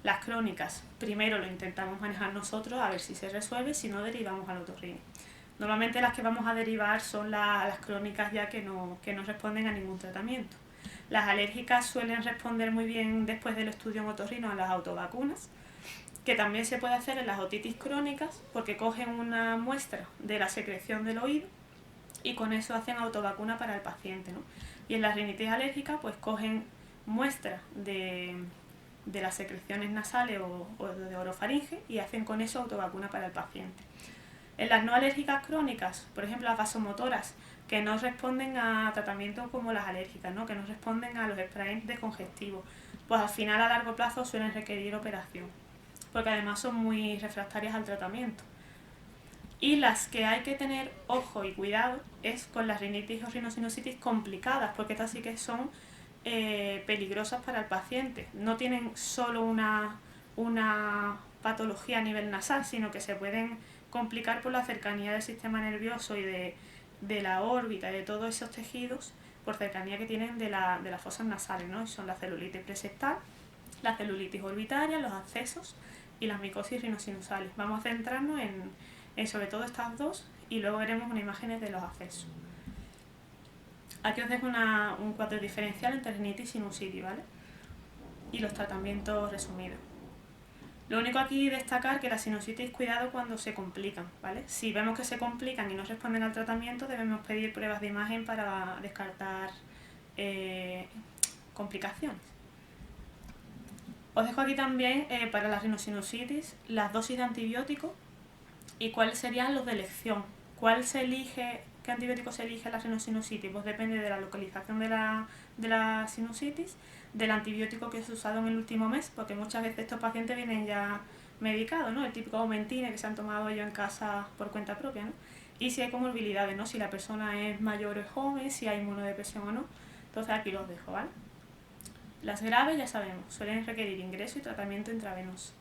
Las crónicas, primero lo intentamos manejar nosotros a ver si se resuelve, si no derivamos al otorrino. Normalmente las que vamos a derivar son las crónicas ya que no responden a ningún tratamiento. Las alérgicas suelen responder muy bien después del estudio en otorrino a las autovacunas, que también se puede hacer en las otitis crónicas porque cogen una muestra de la secreción del oído y con eso hacen autovacuna para el paciente, ¿no? Y en las rinitis alérgicas pues cogen muestras de las secreciones nasales o de orofaringe y hacen con eso autovacuna para el paciente. En las no alérgicas crónicas, por ejemplo las vasomotoras, que no responden a tratamientos como las alérgicas, ¿no? Que no responden a los sprays descongestivos, pues al final a largo plazo suelen requerir operación, porque además son muy refractarias al tratamiento. Y las que hay que tener ojo y cuidado es con las rinitis o rinosinusitis complicadas, porque estas sí que son peligrosas para el paciente. No tienen solo una patología a nivel nasal, sino que se pueden complicar por la cercanía del sistema nervioso y de la órbita y de todos esos tejidos, por cercanía que tienen de las fosas nasales, ¿no? Y son la celulitis preseptal, la celulitis orbitaria, los abscesos y las micosis rinosinusales. Vamos a centrarnos en sobre todo estas dos y luego veremos unas imágenes de los abscesos. Aquí os dejo un cuadro diferencial entre rinitis y sinusitis, ¿vale? Y los tratamientos resumidos. Lo único aquí destacar que la sinusitis, cuidado cuando se complican, ¿vale? Si vemos que se complican y no responden al tratamiento, debemos pedir pruebas de imagen para descartar complicaciones. Os dejo aquí también para la rinosinusitis las dosis de antibióticos y cuáles serían los de elección. ¿Qué antibiótico se elige en la rinosinusitis? Pues depende de la localización de la sinusitis, del antibiótico que se ha usado en el último mes, porque muchas veces estos pacientes vienen ya medicados, ¿no? El típico Aumentine que se han tomado ellos en casa por cuenta propia, ¿no? Y si hay comorbilidades, ¿no? Si la persona es mayor o es joven, si hay inmunodepresión o no. Entonces aquí los dejo, ¿vale? Las graves, ya sabemos, suelen requerir ingreso y tratamiento intravenoso.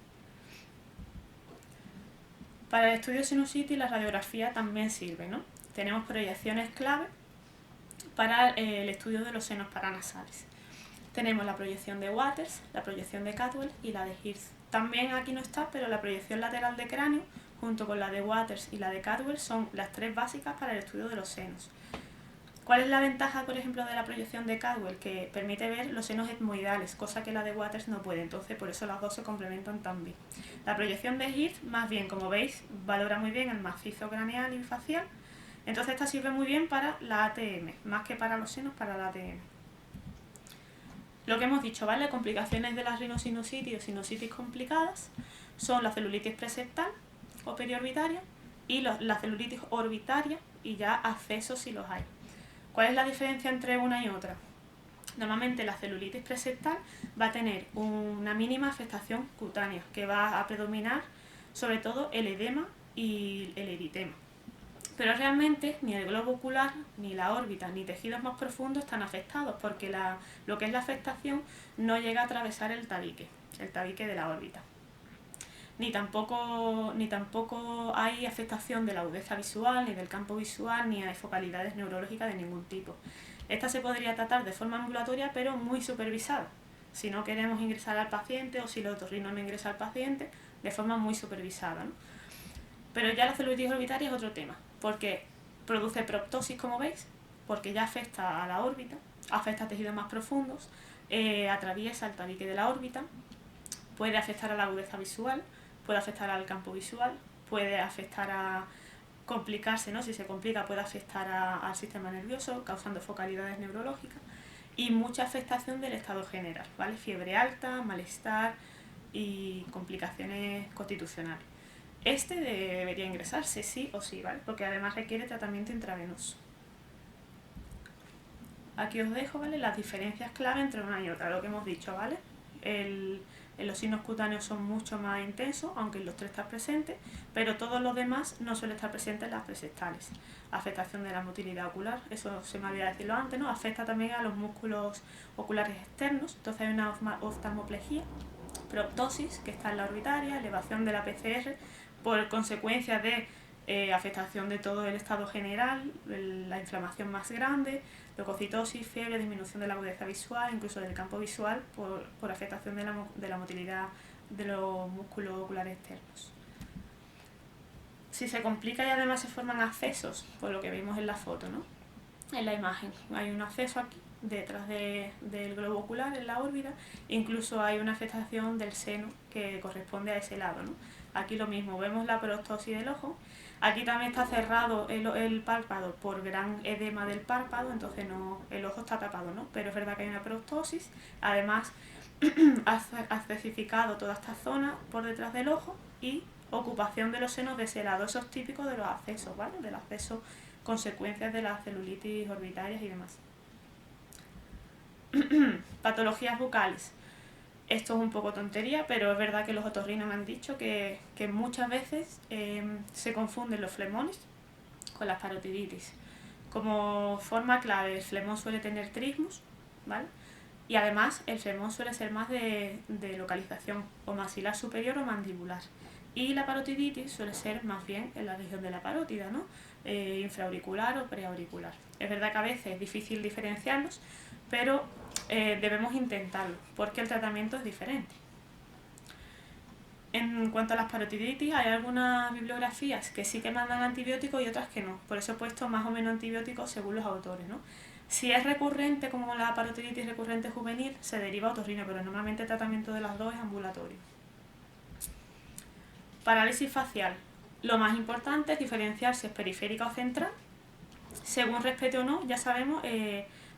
Para el estudio de sinusitis la radiografía también sirve, ¿no? Tenemos proyecciones clave para el estudio de los senos paranasales. Tenemos la proyección de Waters, la proyección de Cadwell y la de Hirth. También aquí no está, pero la proyección lateral de cráneo, junto con la de Waters y la de Cadwell, son las tres básicas para el estudio de los senos. ¿Cuál es la ventaja, por ejemplo, de la proyección de Cadwell? Que permite ver los senos etmoidales, cosa que la de Waters no puede, entonces por eso las dos se complementan tan bien. La proyección de Hirth, más bien, como veis, valora muy bien el macizo craneal y facial, entonces esta sirve muy bien para la ATM, más que para los senos, para la ATM. Lo que hemos dicho, ¿vale? Complicaciones de la rinosinusitis o sinusitis complicadas son la celulitis preseptal o periorbitaria y la celulitis orbitaria y ya abscesos si los hay. ¿Cuál es la diferencia entre una y otra? Normalmente la celulitis preseptal va a tener una mínima afectación cutánea que va a predominar sobre todo el edema y el eritema. Pero realmente ni el globo ocular, ni la órbita, ni tejidos más profundos están afectados porque lo que es la afectación no llega a atravesar el tabique de la órbita. Ni tampoco hay afectación de la agudeza visual, ni del campo visual, ni hay focalidades neurológicas de ningún tipo. Esta se podría tratar de forma ambulatoria, pero muy supervisada. Si no queremos ingresar al paciente o si el otorrino no ingresa al paciente, de forma muy supervisada, ¿no? Pero ya la celulitis orbitaria es otro tema, porque produce proptosis, como veis, porque ya afecta a la órbita, afecta a tejidos más profundos, atraviesa el tabique de la órbita, puede afectar a la agudeza visual, puede afectar al campo visual, puede afectar a complicarse, ¿no? Si se complica puede afectar al sistema nervioso, causando focalidades neurológicas y mucha afectación del estado general, ¿vale? Fiebre alta, malestar y complicaciones constitucionales. Este debería ingresarse sí o sí, ¿vale? Porque además requiere tratamiento intravenoso. Aquí os dejo, ¿vale? Las diferencias clave entre una y otra, lo que hemos dicho, ¿vale? Los signos cutáneos son mucho más intensos, aunque en los tres está presente, pero todos los demás no suelen estar presentes en las presectales. Afectación de la motilidad ocular, eso se me olvidó decirlo antes, ¿no? Afecta también a los músculos oculares externos, entonces hay una oftalmoplejía, proptosis, que está en la orbitaria, elevación de la PCR, por consecuencia de afectación de todo el estado general, la inflamación más grande, leucocitosis, fiebre, disminución de la agudeza visual, incluso del campo visual por afectación de la motilidad de los músculos oculares externos. Si se complica y además se forman abscesos, por lo que vimos en la foto, ¿no? En la imagen, hay un absceso aquí detrás del globo ocular, en la órbita, incluso hay una afectación del seno que corresponde a ese lado, ¿no? Aquí lo mismo, vemos la proptosis del ojo, aquí también está cerrado el párpado por gran edema del párpado, entonces el ojo está tapado, ¿no? Pero es verdad que hay una proptosis, además ha especificado toda esta zona por detrás del ojo y ocupación de los senos de ese lado, eso es típico de los abscesos, ¿vale? Del absceso, consecuencias de las celulitis orbitarias y demás. Patologías bucales. Esto es un poco tontería, pero es verdad que los otorrinos me han dicho que muchas veces se confunden los flemones con las parotiditis. Como forma clave, el flemón suele tener trismus, ¿vale? Y además el flemón suele ser más de localización o maxilar superior o mandibular. Y la parotiditis suele ser más bien en la región de la parótida, ¿no? Infraauricular o preauricular. Es verdad que a veces es difícil diferenciarlos, pero debemos intentarlo porque el tratamiento es diferente. En cuanto a las parotiditis, hay algunas bibliografías que sí que mandan antibióticos y otras que no. Por eso he puesto más o menos antibióticos según los autores, ¿no? Si es recurrente, como la parotiditis recurrente juvenil, se deriva a otorrino, pero normalmente el tratamiento de las dos es ambulatorio. Parálisis facial. Lo más importante es diferenciar si es periférica o central. Según respete o no, ya sabemos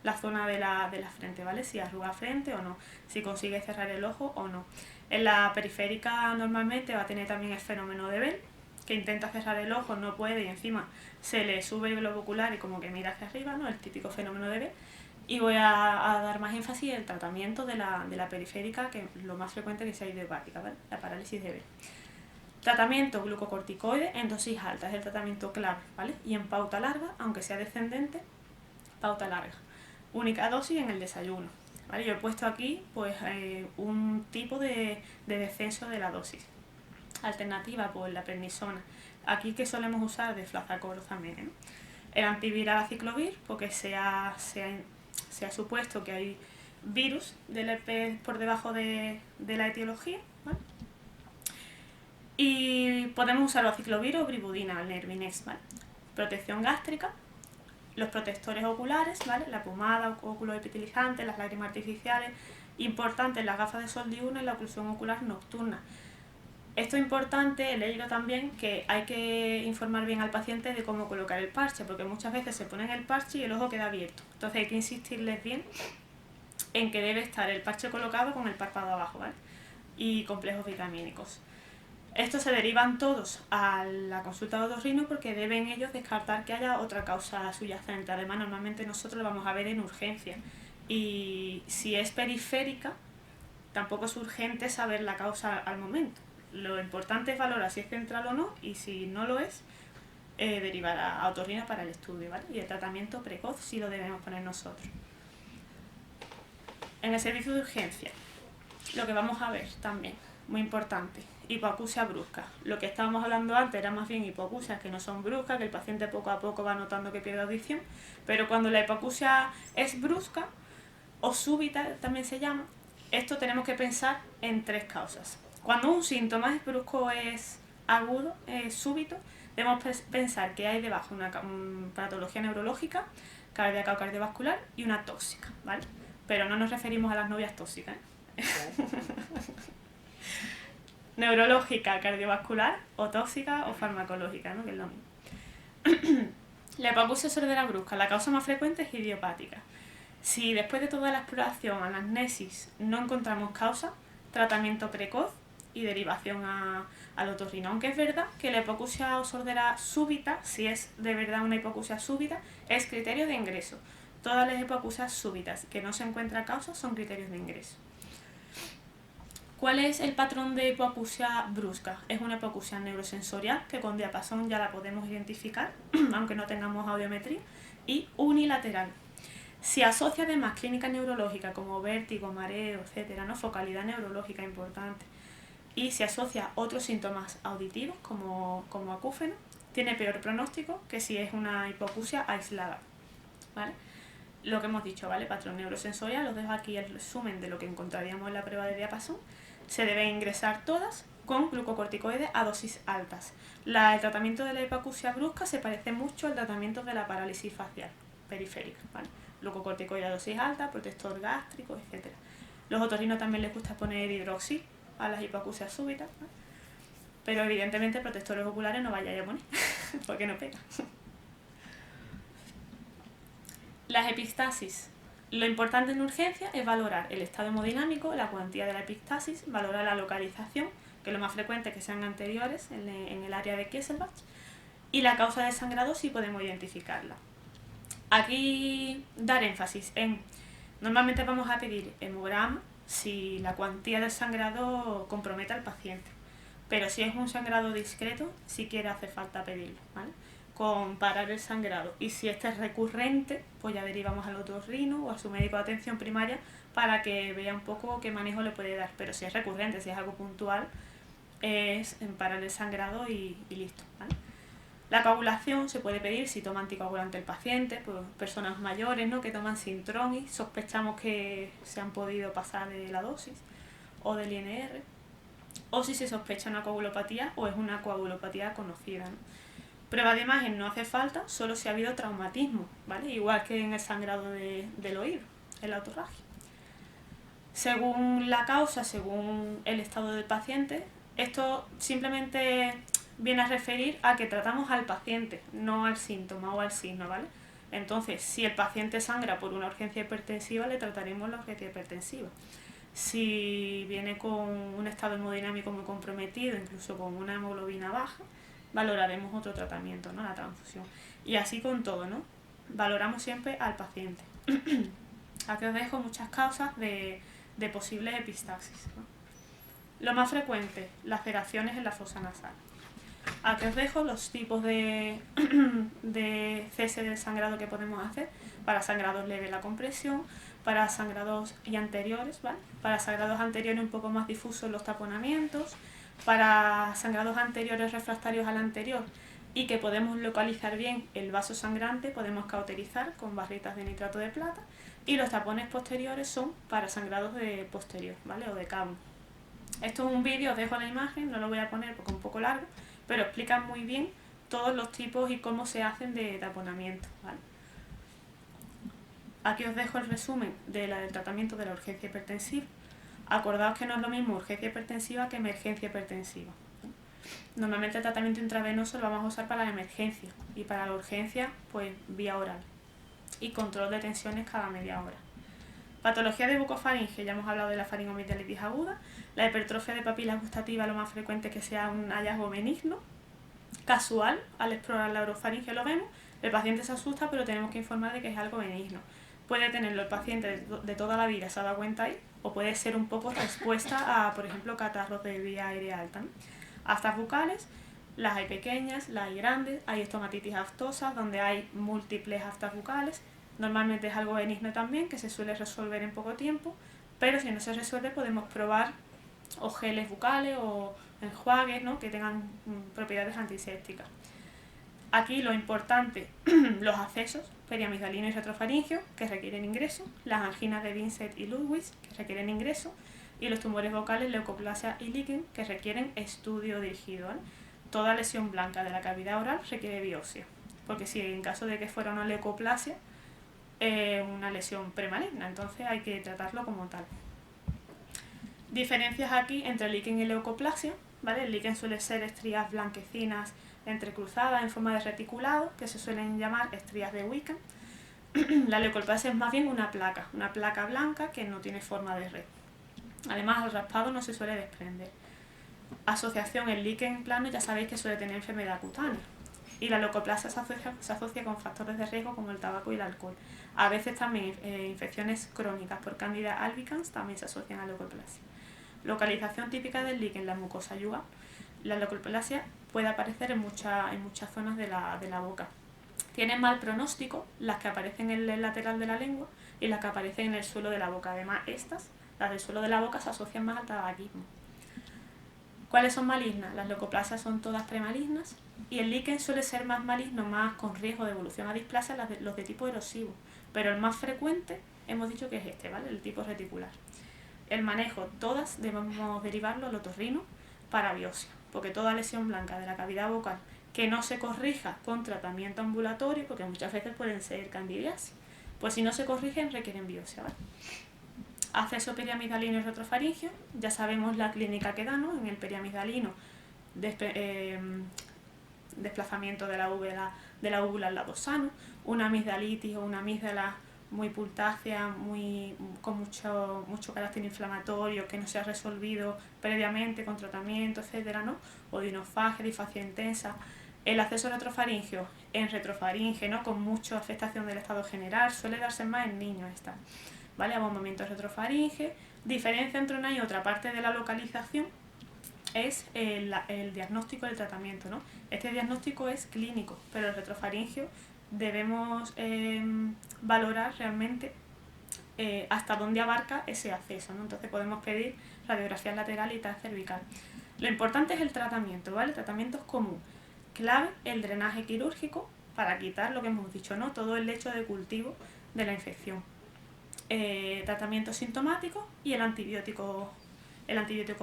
la zona de la frente, ¿vale? Si arruga frente o no, si consigue cerrar el ojo o no. En la periférica normalmente va a tener también el fenómeno de Bell, que intenta cerrar el ojo, no puede y encima se le sube el globo ocular y como que mira hacia arriba, ¿no? El típico fenómeno de Bell. Y voy a dar más énfasis en el tratamiento de la periférica, que es lo más frecuente que sea idiopática, ¿vale? La parálisis de Bell. Tratamiento glucocorticoide en dosis alta, es el tratamiento clave, ¿vale? Y en pauta larga, aunque sea descendente, pauta larga. Única dosis en el desayuno, ¿vale? Yo he puesto aquí pues un tipo de descenso de la dosis. Alternativa, pues la prednisona. Aquí que solemos usar de flazaclorozamina, ¿no? El antiviral aciclovir, porque se ha supuesto que hay virus del herpes por debajo de la etiología, ¿vale? Y podemos usar o aciclovir o bribudina, el Nervinex, ¿vale? Protección gástrica, los protectores oculares, ¿vale? La pomada, óculos epitilizantes, las lágrimas artificiales. Importante, las gafas de sol diurna y la oclusión ocular nocturna. Esto es importante, he leído también que hay que informar bien al paciente de cómo colocar el parche, porque muchas veces se ponen el parche y el ojo queda abierto. Entonces hay que insistirles bien en que debe estar el parche colocado con el párpado abajo, ¿vale? Y complejos vitamínicos. Estos se derivan todos a la consulta de otorrino porque deben ellos descartar que haya otra causa subyacente. Además, normalmente nosotros lo vamos a ver en urgencia. Y si es periférica, tampoco es urgente saber la causa al momento. Lo importante es valorar si es central o no, y si no lo es, derivar a otorrino para el estudio, ¿vale? Y el tratamiento precoz sí lo debemos poner nosotros. En el servicio de urgencia, lo que vamos a ver también, muy importante, hipoacusia brusca. Lo que estábamos hablando antes era más bien hipoacusias que no son bruscas, que el paciente poco a poco va notando que pierde audición, pero cuando la hipoacusia es brusca o súbita también se llama, esto tenemos que pensar en tres causas. Cuando un síntoma es brusco, es agudo, es súbito, debemos pensar que hay debajo una patología neurológica, cardíaca o cardiovascular y una tóxica, ¿vale? Pero no nos referimos a las novias tóxicas, ¿eh? Neurológica, cardiovascular o tóxica o farmacológica, ¿no? Que es lo mismo. La hipoacusia sordera brusca, la causa más frecuente es idiopática. Si después de toda la exploración, anamnesis, no encontramos causa, tratamiento precoz y derivación al otorrino. Aunque es verdad que la hipoacusia o sordera súbita, si es de verdad una hipoacusia súbita, es criterio de ingreso. Todas las hipoacusias súbitas que no se encuentra causa son criterios de ingreso. ¿Cuál es el patrón de hipoacusia brusca? Es una hipoacusia neurosensorial que con diapasón ya la podemos identificar, aunque no tengamos audiometría, y unilateral. Si asocia además clínica neurológica como vértigo, mareo, etc., ¿no? Focalidad neurológica importante, y si asocia otros síntomas auditivos como acúfeno, tiene peor pronóstico que si es una hipoacusia aislada, ¿vale? Lo que hemos dicho, ¿vale? Patrón neurosensorial, os dejo aquí el resumen de lo que encontraríamos en la prueba de diapasón. Se deben ingresar todas con glucocorticoides a dosis altas. El tratamiento de la hipoacusia brusca se parece mucho al tratamiento de la parálisis facial periférica, ¿vale? Glucocorticoide a dosis alta, protector gástrico, etc. Los otorrinos también les gusta poner hidroxil a las hipoacusias súbitas, ¿no? Pero evidentemente protectores oculares no vayáis a poner porque no pega. Las epistasis. Lo importante en urgencia es valorar el estado hemodinámico, la cuantía de la epistasis, valorar la localización, que lo más frecuente es que sean anteriores en el área de Kesselbach, y la causa de sangrado si podemos identificarla. Aquí dar énfasis en, normalmente vamos a pedir hemograma si la cuantía del sangrado compromete al paciente, pero si es un sangrado discreto, sí que hace falta pedirlo, ¿vale? con parar el sangrado, y si este es recurrente, pues ya derivamos al otorrino o a su médico de atención primaria para que vea un poco qué manejo le puede dar. Pero si es recurrente, si es algo puntual, es parar el sangrado y listo, ¿vale? La coagulación se puede pedir si toma anticoagulante el paciente, pues personas mayores, ¿no?, que toman Sintrom y sospechamos que se han podido pasar de la dosis, o del INR, o si se sospecha una coagulopatía o es una coagulopatía conocida, ¿no? Prueba de imagen no hace falta, solo si ha habido traumatismo, ¿vale? Igual que en el sangrado del oído, en la autorragia. Según la causa, según el estado del paciente, esto simplemente viene a referir a que tratamos al paciente, no al síntoma o al signo, ¿vale? Entonces, si el paciente sangra por una urgencia hipertensiva, le trataremos la urgencia hipertensiva. Si viene con un estado hemodinámico muy comprometido, incluso con una hemoglobina baja, valoraremos otro tratamiento, ¿no?, la transfusión. Y así con todo, ¿no? Valoramos siempre al paciente. Aquí os dejo muchas causas de posibles epistaxis, ¿no? Lo más frecuente, laceraciones en la fosa nasal. Aquí os dejo los tipos de cese del sangrado que podemos hacer. Para sangrados leves la compresión, para sangrados y anteriores, ¿vale? Para sangrados anteriores un poco más difusos los taponamientos, para sangrados anteriores refractarios al anterior y que podemos localizar bien el vaso sangrante, podemos cauterizar con barritas de nitrato de plata, y los tapones posteriores son para sangrados de posterior, ¿vale?, o de cabo. Esto es un vídeo, os dejo la imagen, no lo voy a poner porque es un poco largo, pero explica muy bien todos los tipos y cómo se hacen de taponamiento, ¿vale? Aquí os dejo el resumen del tratamiento de la urgencia hipertensiva. Acordaos que no es lo mismo urgencia hipertensiva que emergencia hipertensiva. Normalmente el tratamiento intravenoso lo vamos a usar para la emergencia, y para la urgencia, pues vía oral. Y control de tensiones cada media hora. Patología de bucofaringe, ya hemos hablado de la faringoamigdalitis aguda. La hipertrofia de papilas gustativas, lo más frecuente es que sea un hallazgo benigno, casual. Al explorar la orofaringe lo vemos, el paciente se asusta, pero tenemos que informar de que es algo benigno. Puede tenerlo el paciente de toda la vida, se ha dado cuenta ahí, o puede ser un poco respuesta a, por ejemplo, catarros de vía aérea alta, ¿no? Aftas bucales, las hay pequeñas, las hay grandes, hay estomatitis aftosas donde hay múltiples aftas bucales. Normalmente es algo benigno también, que se suele resolver en poco tiempo, pero si no se resuelve podemos probar o geles bucales o enjuagues, ¿no?, que tengan propiedades antisépticas. Aquí lo importante, los accesos periamigdalino y retrofaringeo, que requieren ingreso, las anginas de Vincent y Ludwig, que requieren ingreso, y los tumores vocales, leucoplasia y líquen, que requieren estudio dirigido, ¿vale? Toda lesión blanca de la cavidad oral requiere biopsia, porque si en caso de que fuera una leucoplasia, una lesión premaligna, entonces hay que tratarlo como tal. Diferencias aquí entre líquen y leucoplasia, ¿vale? El líquen suele ser estrías blanquecinas entrecruzadas en forma de reticulado, que se suelen llamar estrías de Wickham. La leucoplasia es más bien una placa blanca que no tiene forma de red. Además, al raspado no se suele desprender. Asociación, el líquen plano ya sabéis que suele tener enfermedad cutánea. Y la leucoplasia se asocia con factores de riesgo como el tabaco y el alcohol. A veces también infecciones crónicas por Candida albicans también se asocian a leucoplasia. Localización típica del líquen, la mucosa yugal. La leucoplasia puede aparecer en muchas zonas de la boca. Tienen mal pronóstico las que aparecen en el lateral de la lengua y las que aparecen en el suelo de la boca. Además, las del suelo de la boca, se asocian más al tabaquismo. ¿Cuáles son malignas? Las leucoplasias son todas premalignas, y el líquen suele ser más maligno, más con riesgo de evolución a displasia, los de tipo erosivo. Pero el más frecuente hemos dicho que es este, ¿vale?, el tipo reticular. El manejo, todas debemos derivarlo al otorrino para biopsia, porque toda lesión blanca de la cavidad vocal que no se corrija con tratamiento ambulatorio, porque muchas veces pueden ser candidiasis, pues si no se corrigen requieren biopsia, ¿vale? Acceso periamigdalino y retrofaringeo, ya sabemos la clínica que da, ¿no? En el periamigdalino, desplazamiento de la úvula al lado sano, una amigdalitis o una amígdala muy pultácea, con mucho carácter inflamatorio que no se ha resolvido previamente con tratamiento, etcétera, ¿no? Odinofagia, disfagia intensa. El acceso retrofaringeo en retrofaringe, ¿no?, con mucha afectación del estado general, suele darse más en niños esta, ¿vale? Abombamiento retrofaringe. Diferencia entre una y otra parte de la localización es el diagnóstico del tratamiento, ¿no? Este diagnóstico es clínico, pero el retrofaringio debemos valorar realmente hasta dónde abarca ese acceso, ¿no? Entonces podemos pedir radiografía lateral y TAC cervical. Lo importante es el tratamiento, ¿vale? El tratamiento es común. Clave, el drenaje quirúrgico para quitar lo que hemos dicho, ¿no? Todo el lecho de cultivo de la infección. Tratamiento sintomático y el antibiótico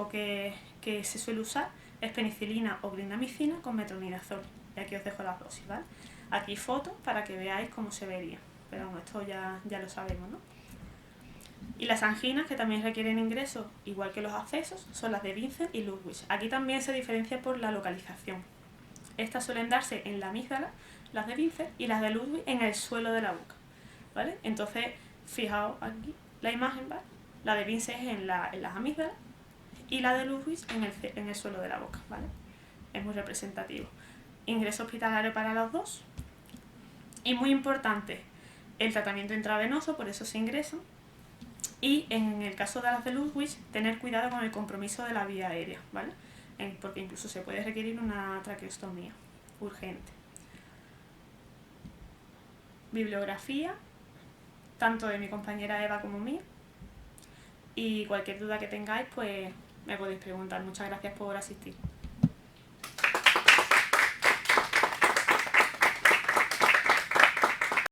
que se suele usar es penicilina o clindamicina con metronidazol. Y aquí os dejo las dosis, ¿vale? Aquí fotos para que veáis cómo se vería. Pero bueno, esto ya lo sabemos, ¿no? Y las anginas, que también requieren ingreso, igual que los accesos, son las de Vincent y Ludwig. Aquí también se diferencia por la localización. Estas suelen darse en la amígdala, las de Vincent, y las de Ludwig en el suelo de la boca, ¿vale? Entonces, fijaos aquí la imagen, ¿vale? La de Vincent es en las amígdalas y la de Ludwig en el suelo de la boca, ¿vale? Es muy representativo. Ingreso hospitalario para los dos. Y muy importante, el tratamiento intravenoso, por eso se ingresan. Y en el caso de las de Ludwig, tener cuidado con el compromiso de la vía aérea, ¿vale? Porque incluso se puede requerir una traqueostomía urgente. Bibliografía, tanto de mi compañera Eva como mía. Y cualquier duda que tengáis, pues me podéis preguntar. Muchas gracias por asistir.